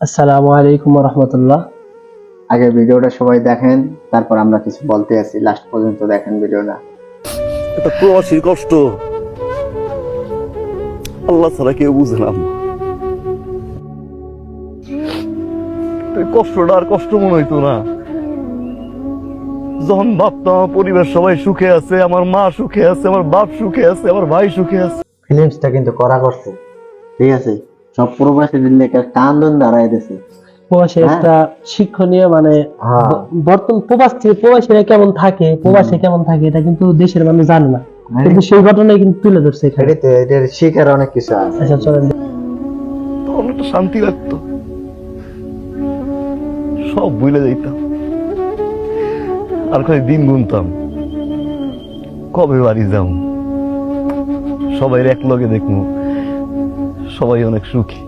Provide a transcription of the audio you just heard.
আসসালামু আলাইকুম রহমতুল্লাহ। আগে ভিডিওটা সবাই দেখেন, তারপর আমরা কিছু বলতে আছি, লাস্ট পর্যন্ত দেখেন ভিডিওটা। এটা প্রবাসীর কষ্ট আল্লাহ ছাড়া কেউ বুঝে না। এই কষ্টটা আর কষ্ট মনে হইতো না যখন ভাবতাম আমার পরিবার সবাই সুখে আছে, আমার মা সুখে আছে, আমার বাপ সুখে আছে, আমার ভাই সুখে আছে। ফিলিংসটা কিন্তু করা করছে, ঠিক আছে? সব প্রবাসীদের লেখা কান্দন দাঁড়ায় দিয়েছে। প্রবাসী হ্যাঁ। একটা শিক্ষণীয় মানে হ্যাঁ। বর্তমান প্রবাস থেকে প্রবাসীরা কেমন থাকে, প্রবাসে কেমন থাকে এটা কিন্তু দেশের মানুষ জানে না, কিন্তু সেই ঘটনাই কিন্তু তুলে ধরছে এখানে। এটাতে এটার শিখার অনেক কিছু আছে। আচ্ছা চলেন। তখন একটা শান্তি লাগতো, সব ভুলে যাইতাম আর খালি দিন গুনতাম কবে বাড়ি যাও, সবাই এক লগে দেখবো, সবাই অনেক সুখী।